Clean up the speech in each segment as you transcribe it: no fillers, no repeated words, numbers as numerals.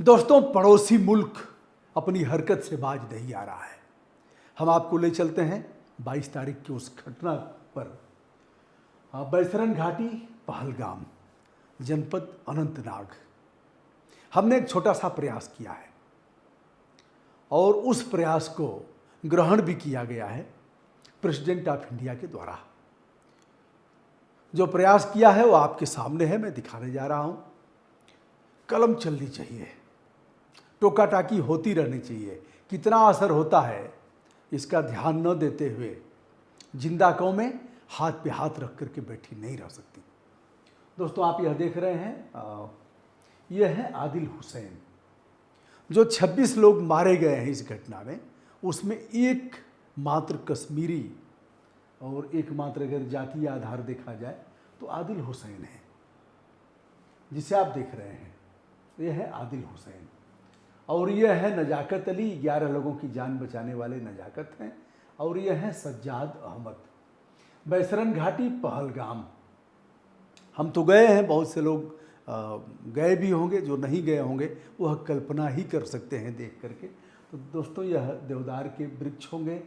दोस्तों, पड़ोसी मुल्क अपनी हरकत से बाज नहीं आ रहा है। हम आपको ले चलते हैं 22 तारीख की उस घटना पर। बैसरन घाटी, पहलगाम, जनपद अनंतनाग। हमने एक छोटा सा प्रयास किया है और उस प्रयास को ग्रहण भी किया गया है प्रेसिडेंट ऑफ इंडिया के द्वारा। जो प्रयास किया है वो आपके सामने है, मैं दिखाने जा रहा हूँ। कलम चलनी चाहिए, टोका टाकी होती रहनी चाहिए। कितना असर होता है इसका ध्यान न देते हुए जिंदा कौमें हाथ पे हाथ रख करके बैठी नहीं रह सकती। दोस्तों, आप यह देख रहे हैं, यह है आदिल हुसैन। जो 26 लोग मारे गए हैं इस घटना में, उसमें एक मात्र कश्मीरी और एक मात्र अगर जातीय आधार देखा जाए तो आदिल हुसैन है, जिसे आप देख रहे हैं। यह है आदिल हुसैन और यह है नजाकत अली। 11 लोगों की जान बचाने वाले नजाकत हैं। और यह है सज्जाद अहमद। बैसरन घाटी, पहलगाम। हम तो गए हैं, बहुत से लोग गए भी होंगे, जो नहीं गए होंगे वह कल्पना ही कर सकते हैं देख करके। तो दोस्तों, यह देवदार के वृक्ष होंगे,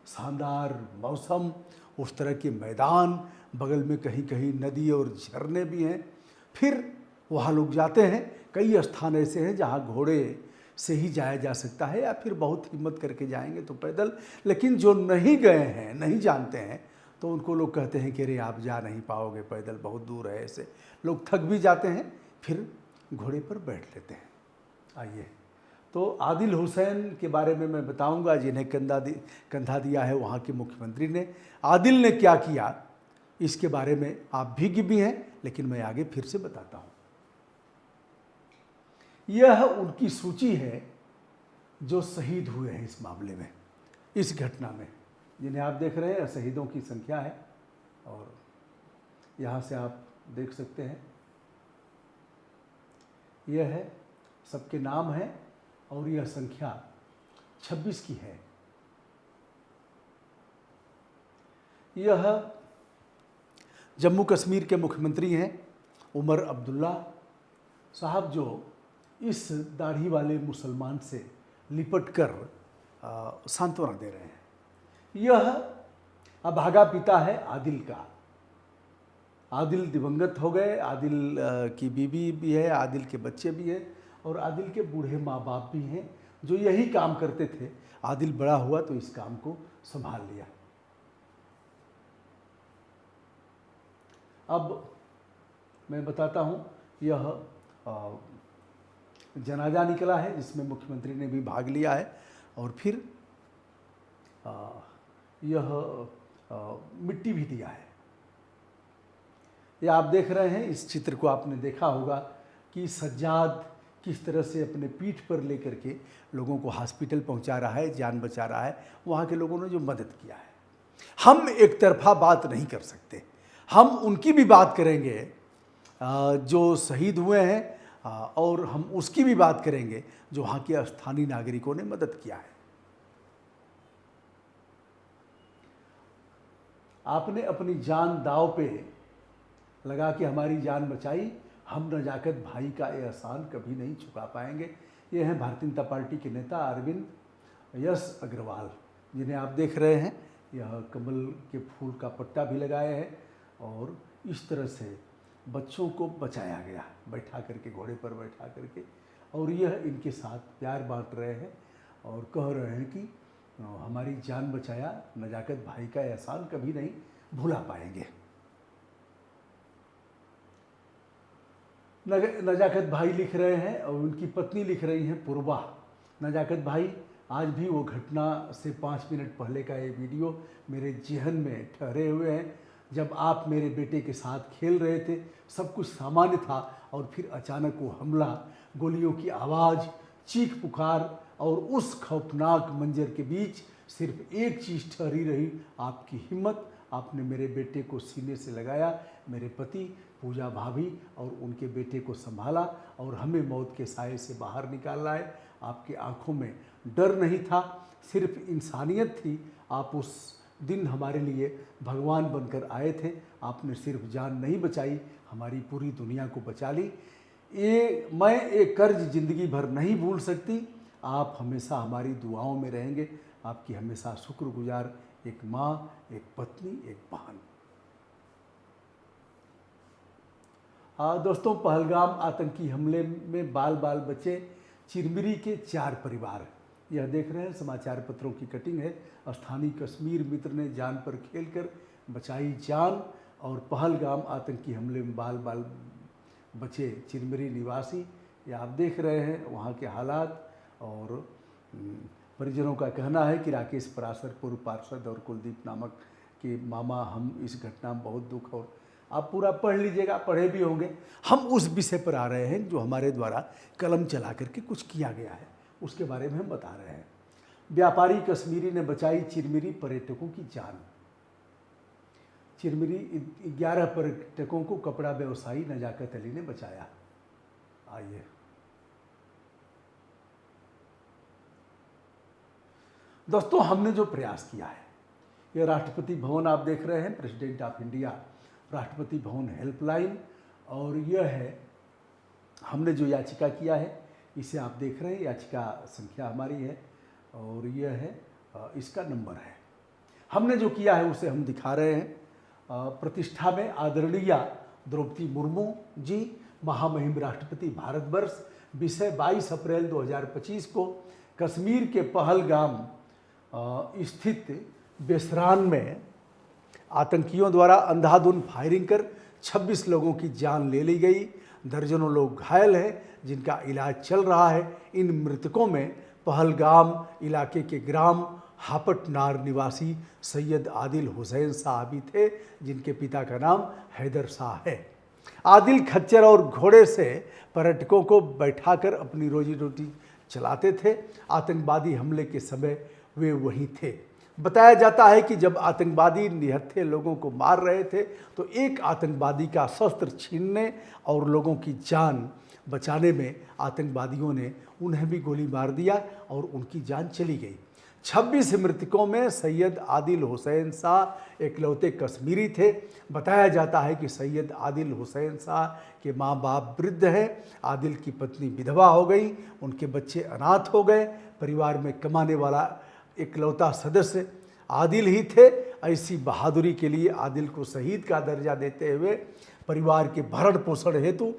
शानदार मौसम, उस तरह के मैदान, बगल में कहीं कहीं नदी और झरने भी हैं। फिर वहाँ लोग जाते हैं। कई स्थान ऐसे हैं जहाँ घोड़े से ही जाया जा सकता है, या फिर बहुत हिम्मत करके जाएंगे तो पैदल। लेकिन जो नहीं गए हैं, नहीं जानते हैं, तो उनको लोग कहते हैं कि अरे आप जा नहीं पाओगे पैदल, बहुत दूर है। ऐसे लोग थक भी जाते हैं, फिर घोड़े पर बैठ लेते हैं। आइए, तो आदिल हुसैन के बारे में मैं बताऊंगा, जिन्हें कंधा दिया है वहाँ के मुख्यमंत्री ने। आदिल ने क्या किया इसके बारे में आप भी हैं, लेकिन मैं आगे फिर से बताता हूँ। यह उनकी सूची है जो शहीद हुए हैं इस मामले में, इस घटना में। जिन्हें आप देख रहे हैं, शहीदों की संख्या है और यहाँ से आप देख सकते हैं। यह है, सबके नाम हैं और यह संख्या 26 की है। यह जम्मू कश्मीर के मुख्यमंत्री हैं उमर अब्दुल्ला साहब, जो इस दाढ़ी वाले मुसलमान से लिपट कर सांत्वना दे रहे हैं। यह अभागा पिता है आदिल का। आदिल दिवंगत हो गए। आदिल की बीवी भी है, आदिल के बच्चे भी हैं और आदिल के बूढ़े माँ बाप भी हैं, जो यही काम करते थे। आदिल बड़ा हुआ तो इस काम को संभाल लिया। अब मैं बताता हूँ, यह जनाजा निकला है जिसमें मुख्यमंत्री ने भी भाग लिया है। और फिर यह मिट्टी भी दिया है। यह आप देख रहे हैं, इस चित्र को आपने देखा होगा कि सज्जाद किस तरह से अपने पीठ पर लेकर के लोगों को हॉस्पिटल पहुंचा रहा है, जान बचा रहा है। वहाँ के लोगों ने जो मदद किया है। हम एक तरफा बात नहीं कर सकते, हम उनकी भी बात करेंगे जो शहीद हुए हैं, और हम उसकी भी बात करेंगे जो वहाँ के स्थानीय नागरिकों ने मदद किया है। आपने अपनी जान दांव पे लगा के हमारी जान बचाई। हम नजाकत भाई का ये एहसान कभी नहीं चुका पाएंगे। ये हैं भारतीय जनता पार्टी के नेता अरविंद यश अग्रवाल, जिन्हें आप देख रहे हैं। यह कमल के फूल का पट्टा भी लगाए हैं और इस तरह से बच्चों को बचाया गया, बैठा करके, घोड़े पर बैठा करके। और यह इनके साथ प्यार बांट रहे हैं और कह रहे हैं कि हमारी जान बचाया, नजाकत भाई का एहसान कभी नहीं भुला पाएंगे। नजाकत भाई लिख रहे हैं और उनकी पत्नी लिख रही हैं पूर्वा। नजाकत भाई, आज भी वो घटना से 5 मिनट पहले का ये वीडियो मेरे जेहन में ठहरे हुए हैं, जब आप मेरे बेटे के साथ खेल रहे थे। सब कुछ सामान्य था और फिर अचानक वो हमला, गोलियों की आवाज़, चीख पुकार, और उस खौफनाक मंजर के बीच सिर्फ एक चीज़ ठहरी रही, आपकी हिम्मत। आपने मेरे बेटे को सीने से लगाया, मेरे पति पूजा भाभी और उनके बेटे को संभाला और हमें मौत के साए से बाहर निकाल लाए। आपकी आंखों में डर नहीं था, सिर्फ इंसानियत थी। आप उस दिन हमारे लिए भगवान बनकर आए थे। आपने सिर्फ जान नहीं बचाई, हमारी पूरी दुनिया को बचा ली। ये मैं एक कर्ज ज़िंदगी भर नहीं भूल सकती। आप हमेशा हमारी दुआओं में रहेंगे। आपकी हमेशा शुक्रगुजार एक माँ, एक पत्नी, एक बहन। दोस्तों, पहलगाम आतंकी हमले में बाल बाल बचे चिरमिरी के 4 परिवार। यह देख रहे हैं समाचार पत्रों की कटिंग है। स्थानीय कश्मीर मित्र ने जान पर खेलकर बचाई जान और पहलगाम आतंकी हमले में बाल बाल बचे चिरमिरी निवासी। ये आप देख रहे हैं वहाँ के हालात। और परिजनों का कहना है कि राकेश पराशर, पूर्व पार्षद, और कुलदीप नामक के मामा, हम इस घटना में बहुत दुख, और आप पूरा पढ़ लीजिएगा, पढ़े भी होंगे। हम उस विषय पर आ रहे हैं जो हमारे द्वारा कलम चला करके कुछ किया गया है, उसके बारे में हम बता रहे हैं। व्यापारी कश्मीरी ने बचाई चिरमिरी पर्यटकों की जान। चिरमिरी 11 पर्यटकों को कपड़ा व्यवसायी नजाकत अली ने बचाया। आइए, दोस्तों, हमने जो प्रयास किया है, यह राष्ट्रपति भवन आप देख रहे हैं, president of India Rashtrapati Bhavan helpline, और यह है हमने जो याचिका किया है, इसे आप देख रहे हैं, याचिका संख्या हमारी है और यह है इसका नंबर है। हमने जो किया है उसे हम दिखा रहे हैं। प्रतिष्ठा में आदरणीय द्रौपदी मुर्मू जी, महामहिम राष्ट्रपति भारतवर्ष। विषय 22 अप्रैल 2025 को कश्मीर के पहलगाम स्थित बेसरान में आतंकियों द्वारा अंधाधुंध फायरिंग कर 26 लोगों की जान ले ली गई। दर्जनों लोग घायल हैं जिनका इलाज चल रहा है। इन मृतकों में पहलगाम इलाके के ग्राम हापटनार निवासी सैयद आदिल हुसैन शाह भी थे, जिनके पिता का नाम हैदर शाह है। आदिल खच्चर और घोड़े से पर्यटकों को बैठाकर अपनी रोजी रोटी चलाते थे। आतंकवादी हमले के समय वे वहीं थे। बताया जाता है कि जब आतंकवादी निहत्थे लोगों को मार रहे थे तो एक आतंकवादी का शस्त्र छीनने और लोगों की जान बचाने में आतंकवादियों ने उन्हें भी गोली मार दिया और उनकी जान चली गई। 26 मृतकों में सैयद आदिल हुसैन शाह इकलौते कश्मीरी थे। बताया जाता है कि सैयद आदिल हुसैन शाह के माँ बाप वृद्ध हैं। आदिल की पत्नी विधवा हो गई, उनके बच्चे अनाथ हो गए। परिवार में कमाने वाला इकलौता सदस्य आदिल ही थे। ऐसी बहादुरी के लिए आदिल को शहीद का दर्जा देते हुए परिवार के भरण पोषण हेतु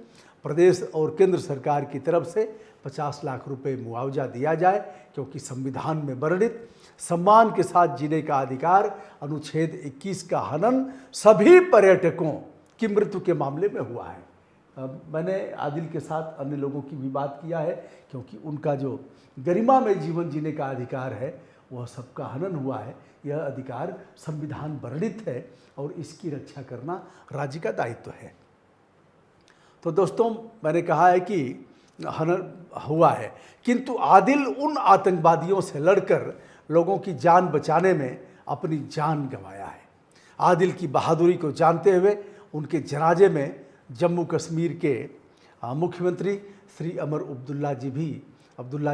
प्रदेश और केंद्र सरकार की तरफ से 50 लाख रुपए मुआवजा दिया जाए, क्योंकि संविधान में वर्णित सम्मान के साथ जीने का अधिकार अनुच्छेद 21 का हनन सभी पर्यटकों की मृत्यु के मामले में हुआ है। मैंने आदिल के साथ अन्य लोगों की भी बात किया है, क्योंकि उनका जो गरिमा में जीवन जीने का अधिकार है वह सबका हनन हुआ है। यह अधिकार संविधान वर्णित है और इसकी रक्षा करना राज्य का दायित्व है। तो दोस्तों, मैंने कहा है कि हनन हुआ है, किंतु आदिल उन आतंकवादियों से लड़कर लोगों की जान बचाने में अपनी जान गंवाया है। आदिल की बहादुरी को जानते हुए उनके जनाजे में जम्मू कश्मीर के मुख्यमंत्री श्री अब्दुल्ला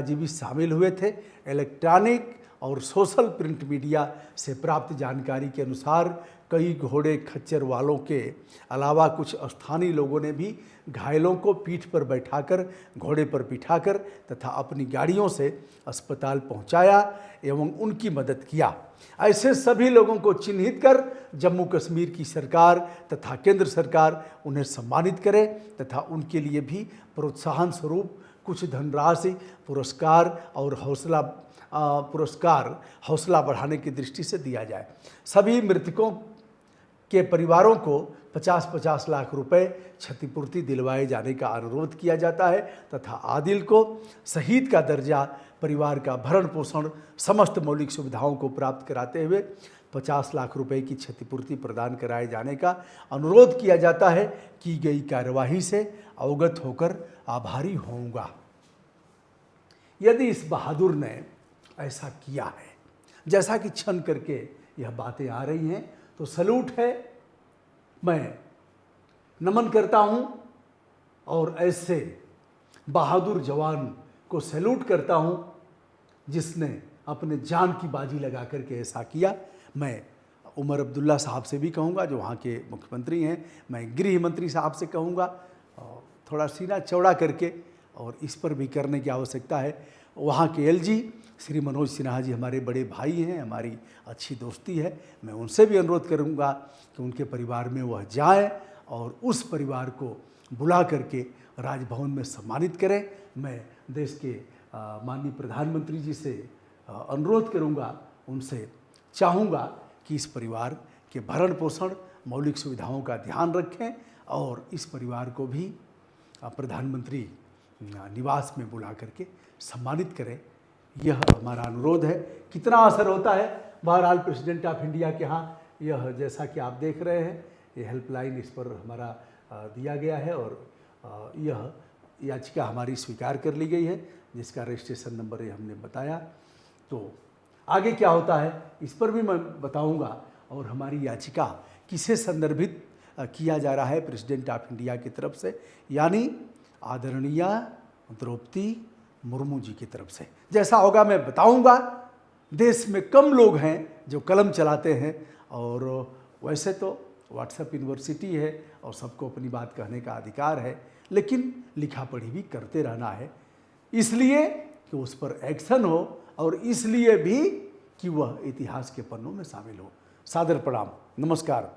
जी भी शामिल हुए थे। इलेक्ट्रॉनिक और सोशल प्रिंट मीडिया से प्राप्त जानकारी के अनुसार कई घोड़े खच्चर वालों के अलावा कुछ स्थानीय लोगों ने भी घायलों को पीठ पर बैठाकर, घोड़े पर बिठाकर तथा अपनी गाड़ियों से अस्पताल पहुंचाया एवं उनकी मदद किया। ऐसे सभी लोगों को चिन्हित कर जम्मू कश्मीर की सरकार तथा केंद्र सरकार उन्हें सम्मानित करे तथा उनके लिए भी प्रोत्साहन स्वरूप कुछ धनराशि पुरस्कार और हौसला बढ़ाने की दृष्टि से दिया जाए। सभी मृतकों के परिवारों को 50-50 लाख रुपए क्षतिपूर्ति दिलवाए जाने का अनुरोध किया जाता है तथा आदिल को शहीद का दर्जा, परिवार का भरण पोषण, समस्त मौलिक सुविधाओं को प्राप्त कराते हुए 50 लाख रुपए की क्षतिपूर्ति प्रदान कराए जाने का अनुरोध किया जाता है। की गई कार्यवाही से अवगत होकर आभारी होऊंगा। यदि इस बहादुर ने ऐसा किया है, जैसा कि छन करके यह बातें आ रही हैं, तो सलूट है। मैं नमन करता हूं और ऐसे बहादुर जवान को सैल्यूट करता हूं जिसने अपने जान की बाजी लगा करके ऐसा किया। मैं उमर अब्दुल्ला साहब से भी कहूँगा जो वहाँ के मुख्यमंत्री हैं, मैं गृह मंत्री साहब से कहूँगा थोड़ा सीना चौड़ा करके और इस पर भी करने की आवश्यकता है। वहाँ के एलजी श्री मनोज सिन्हा जी हमारे बड़े भाई हैं, हमारी अच्छी दोस्ती है। मैं उनसे भी अनुरोध करूँगा कि उनके परिवार में वह जाएं और उस परिवार को बुला करके राजभवन में सम्मानित करें। मैं देश के माननीय प्रधानमंत्री जी से अनुरोध करूँगा, उनसे चाहूँगा कि इस परिवार के भरण पोषण, मौलिक सुविधाओं का ध्यान रखें और इस परिवार को भी प्रधानमंत्री निवास में बुला करके सम्मानित करें। यह हमारा अनुरोध है। कितना असर होता है, बहरहाल प्रेसिडेंट ऑफ इंडिया के यहाँ यह जैसा कि आप देख रहे हैं, ये हेल्पलाइन इस पर हमारा दिया गया है और यह याचिका हमारी स्वीकार कर ली गई है, जिसका रजिस्ट्रेशन नंबर ये हमने बताया। तो आगे क्या होता है इस पर भी मैं बताऊंगा और हमारी याचिका किसे संदर्भित किया जा रहा है प्रेसिडेंट ऑफ इंडिया की तरफ से, यानी आदरणीय द्रौपदी मुर्मू जी की तरफ से। जैसा होगा मैं बताऊंगा। देश में कम लोग हैं जो कलम चलाते हैं और वैसे तो व्हाट्सएप यूनिवर्सिटी है और सबको अपनी बात कहने का अधिकार है, लेकिन लिखा पढ़ी भी करते रहना है, इसलिए कि उस पर एक्शन हो और इसलिए भी कि वह इतिहास के पन्नों में शामिल हो। सादर प्रणाम, नमस्कार।